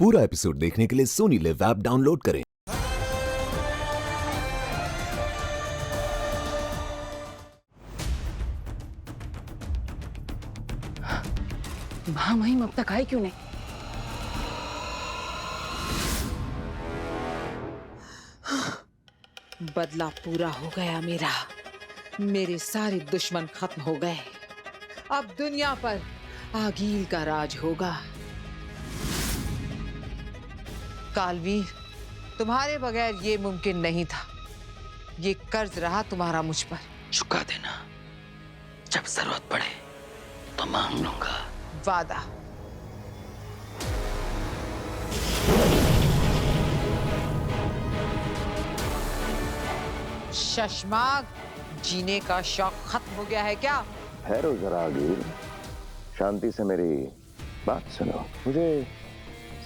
पूरा एपिसोड देखने के लिए सोनी लिव ऐप डाउनलोड करें। महामहिम अब तक आई क्यों नहीं? बदला पूरा हो गया मेरा। मेरे सारे दुश्मन खत्म हो गए। अब दुनिया पर आगील का राज होगा। कालवीर, तुम्हारे बगैर ये मुमकिन नहीं था। ये कर्ज रहा तुम्हारा मुझ पर। चुका देना, जब जरूरत पड़े तो मांग लूंगा। वादा। शशमाग, जीने का शौक खत्म हो गया है क्या? ठहरो जरा आगील, शांति से मेरी बात सुनो। मुझे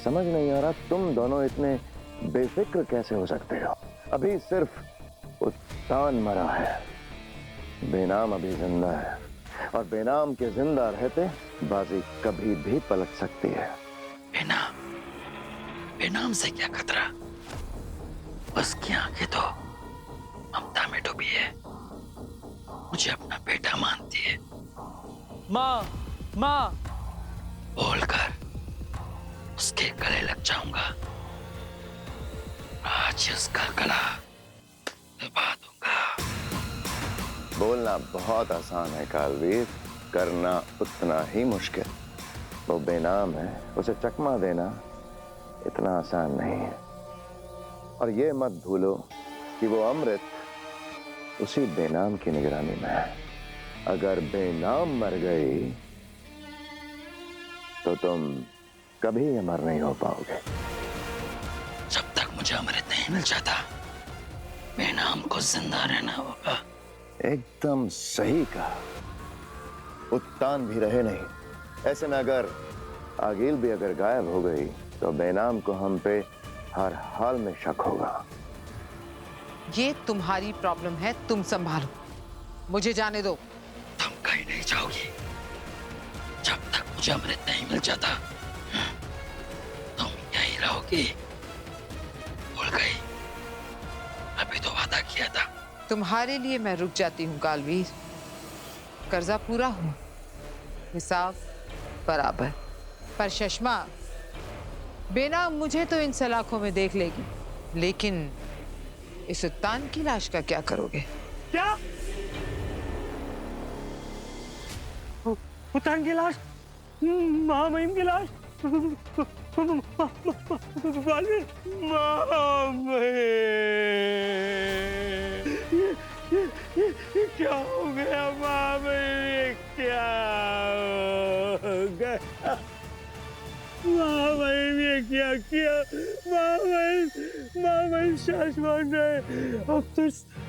समझ नहीं आ रहा तुम दोनों इतने बेफिक्र कैसे हो सकते हो। अभी सिर्फ उत्तान मरा है, बेनाम अभी जिंदा है, और बेनाम के जिंदा रहते बाजी कभी भी पलट सकती है। बेनाम से क्या खतरा? उसकी आंखें तो ममता में डूबी है, मुझे अपना बेटा मानती है। माँ, माँ। बोलकर उसके गले लग जाऊंगा। आज उसका गला दबा दूंगा। बोलना बहुत आसान है कालवीर, करना उतना ही मुश्किल। वो बेनाम है, उसे चकमा देना इतना आसान नहीं है। और ये मत भूलो कि वो अमृत उसी बेनाम की निगरानी में है। अगर बेनाम मर गई तो तुम कभी अमर नहीं हो पाओगे। जब तक मुझे अमृत नहीं मिल जाता, बेनाम को जिंदा रहना होगा। एकदम सही कहा। उत्तान भी रहे नहीं। ऐसे में अगर आगील भी अगर गायब हो गई तो बेनाम को हम पे हर हाल में शक होगा। ये तुम्हारी प्रॉब्लम है, तुम संभालो। मुझे जाने दो। तुम कहीं नहीं जाओगी जब तक मुझे अमृत नहीं मिल जाता। तुम यहीं रहोगी। भूल गई, अभी तो वादा किया था। तुम्हारे लिए मैं रुक जाती हूँ कालवीर। कर्जा पूरा हुआ, हिसाब बराबर। पर शशमा, बेनाम मुझे तो इन सलाखों में देख लेगी, लेकिन इस उत्तान की लाश का क्या करोगे? क्या? उत्तान की लाश? महामहिम की लाश? ये क्या हो गया महामहिम? क्या हो गया महामहिम? ये क्या किया महामहिम? शाश्वत रहे, अब तो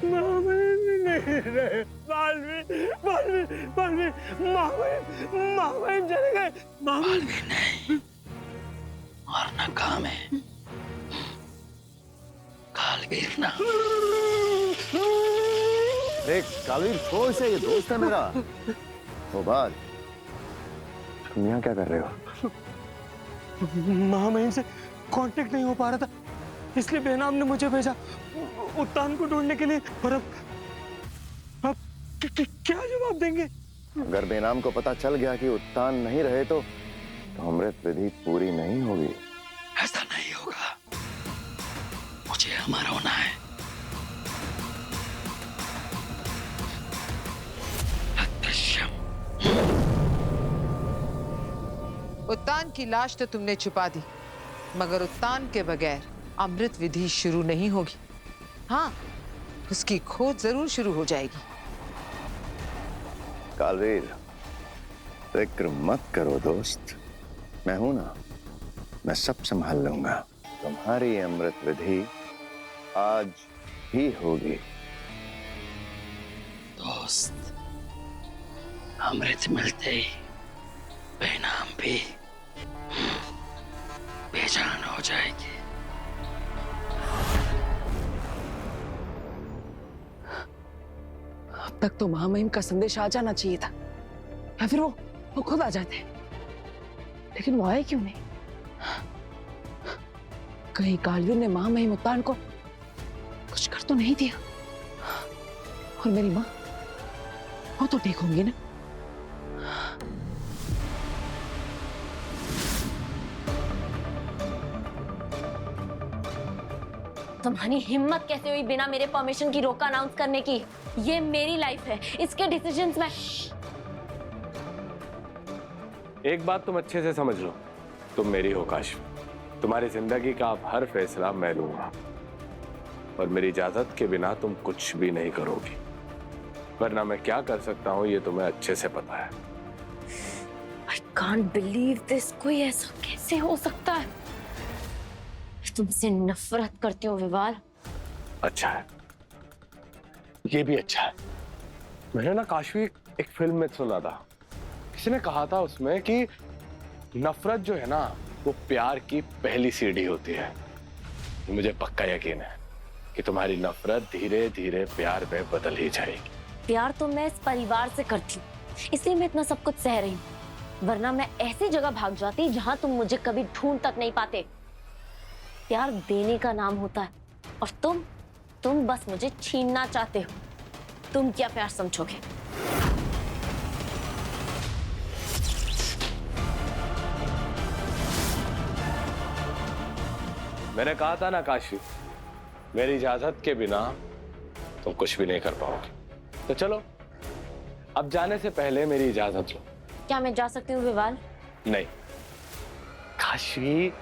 महामहिम नहीं रहे। महामहिम चले गए। महामहिम नहीं, मरना काम है। कालवीर ना। देख कालवीर, छोड़ से, ये दोस्त है मेरा। वो बात, तुम यहाँ क्या कर रहे हो? महामहिम से कांटेक्ट नहीं हो पा रहा था, इसलिए बेनाम ने मुझे भेजा उत्तान को ढूंढने के लिए। और अब क्या जवाब देंगे? अगर बेनाम को पता चल गया कि उत्तान नहीं रहे तो अमृत विधि पूरी नहीं होगी। ऐसा नहीं होगा, मुझे अमर होना है। अदृश्यम। उत्तान की लाश तो तुमने छुपा दी, मगर उत्तान के बगैर अमृत विधि शुरू नहीं होगी। हाँ, उसकी खोज जरूर शुरू हो जाएगी। कालवीर, फिक्र मत करो दोस्त, मैं हूं ना, मैं सब संभाल लूंगा। तुम्हारी अमृत विधि आज ही होगी। दोस्त, अमृत मिलते ही बेनाम भी बेजान हो जाएगी। अब तक तो महामहिम का संदेश आ जाना चाहिए था, या फिर वो खुद आ जाते। लेकिन वो आए क्यों नहीं? कहीं कालवीर ने महामहिम उत्तान को कुछ कर तो नहीं दिया? और मेरी माँ, वो तो ठीक होंगी ना? तुम्हारी हिम्मत कैसे हुई बिना मेरे परमिशन की रोका अनाउंस करने की? ये मेरी लाइफ है, इसके डिसीजंस में। एक बात तुम अच्छे से समझ लो, तुम मेरी हो काश। तुम्हारी जिंदगी का अब हर फैसला मैं लूंगा और मेरी इजाजत के बिना तुम कुछ भी नहीं करोगी, वरना मैं क्या कर सकता हूं ये तुम्हें अच्छे से पता है। I can't believe this। कोई ऐसा कैसे हो सकता है? तुमसे नफरत करती हूँ विवाल। अच्छा है, ये भी अच्छा है। मैंने ना काशवी एक फिल्म में सुना था, किसी ने कहा था उसमें कि नफरत जो है ना वो प्यार की पहली सीढ़ी होती है। मुझे पक्का यकीन है कि तुम्हारी नफरत धीरे धीरे प्यार में बदल ही जाएगी। प्यार तो मैं इस परिवार से करती हूँ, इसलिए मैं इतना सब कुछ सह रही हूँ, वरना मैं ऐसी जगह भाग जाती जहां तुम मुझे कभी ढूंढ तक नहीं पाते। प्यार देने का नाम होता है और तुम बस मुझे छीनना चाहते हो। तुम क्या प्यार समझोगे? मैंने कहा था ना काशी, मेरी इजाजत के बिना तुम कुछ भी नहीं कर पाओगे। तो चलो, अब जाने से पहले मेरी इजाजत लो। क्या मैं जा सकती हूँ विवाल? नहीं काशी,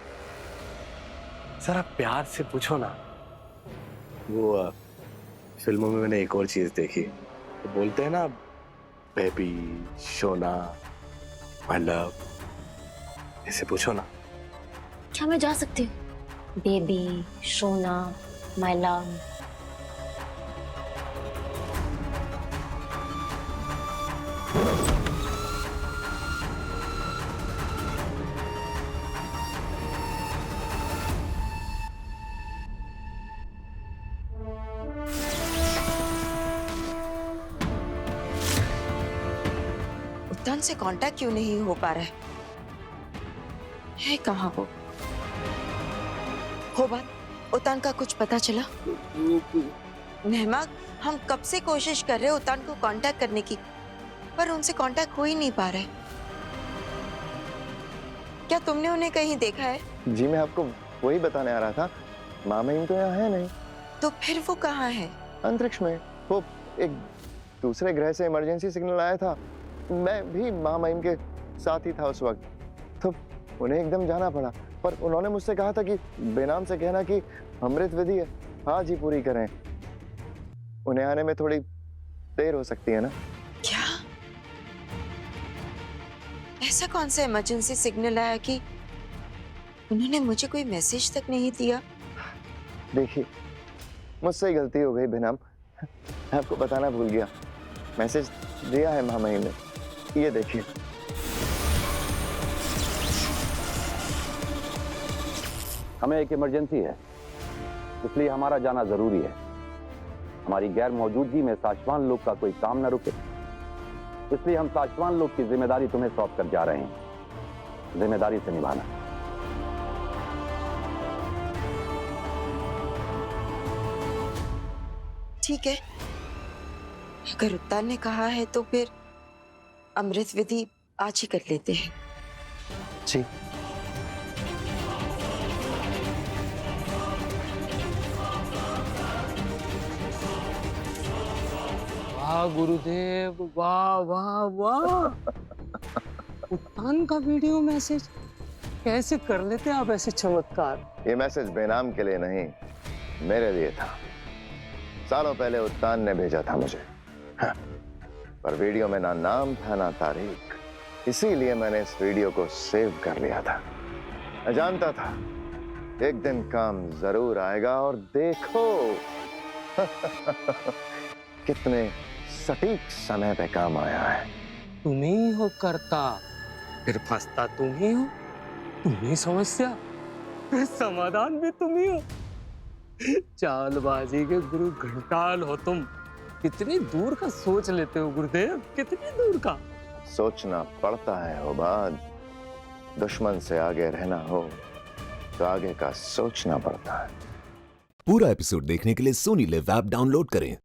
जरा प्यार से पूछो ना। वो फिल्मों में मैंने एक और चीज देखी, तो बोलते हैं ना बेबी, सोना, माय लव, इसे पूछो ना। क्या मैं जा सकती हूँ? बेबी, सोना, माय लव। उत्तान से कांटेक्ट क्यों नहीं हो पा रहा है कहाँ वो? हो बात, उत्तान का कुछ पता चला? मेहमा, हम कब से कोशिश कर रहे हैं उत्तान को कांटेक्ट करने की, पर उनसे कांटेक्ट हो ही नहीं पा रहा है। क्या तुमने उन्हें कहीं देखा है? जी मैं आपको वही बताने आ रहा था, मामहिम तो यहाँ है नहीं। तो फिर वो कहाँ है? अंतरिक्ष में। वो एक दूसरे ग्रह से इमरजेंसी सिग्नल आया था, मैं भी मामहिम के साथ ही था उस वक्त, तो उन्हें एकदम जाना पड़ा। पर उन्होंने मुझसे कहा था कि बेनाम से कहना कि अमृत विधि है, आज ही पूरी करें। उन्हें आने में थोड़ी देर हो सकती है ना। क्या ऐसा कौन सा इमरजेंसी सिग्नल आया कि उन्होंने मुझे कोई मैसेज तक नहीं दिया? देखिए, मुझसे ही गलती हो गई बेनाम, मैं आपको बताना भूल गया। मैसेज दिया है मामहिम ने, ये देखिए। हमें एक इमरजेंसी है, इसलिए हमारा जाना जरूरी है। हमारी गैर मौजूदगी में साशवान लोग का कोई काम न रुके, इसलिए हम साशवान लोग की जिम्मेदारी तुम्हें सौंप कर जा रहे हैं। जिम्मेदारी से निभाना। ठीक है, अगर उत्तान ने कहा है तो फिर अमृत विधि आज ही कर लेते हैं। जी वाह गुरुदेव, वाह वाह वाह। उत्तान का वीडियो मैसेज, कैसे कर लेते आप ऐसे चमत्कार? ये मैसेज बेनाम के लिए नहीं, मेरे लिए था। सालों पहले उत्तान ने भेजा था मुझे, हाँ। पर वीडियो में ना नाम था ना तारीख, इसीलिए मैंने इस वीडियो को सेव कर लिया था। मैं जानता था एक दिन काम जरूर आएगा, और देखो कितने सटीक समय पे काम आया है। तुम ही हो करता, फिर फंसता तुम ही हो, तुम ही समस्या, फिर समाधान भी तुम ही हो। चालबाजी के गुरु घंटाल हो तुम। कितनी दूर का सोच लेते हो गुरुदेव, कितनी दूर का। सोचना पड़ता है ओबाद, दुश्मन से आगे रहना हो तो आगे का सोचना पड़ता है। पूरा एपिसोड देखने के लिए सोनी लिव ऐप डाउनलोड करें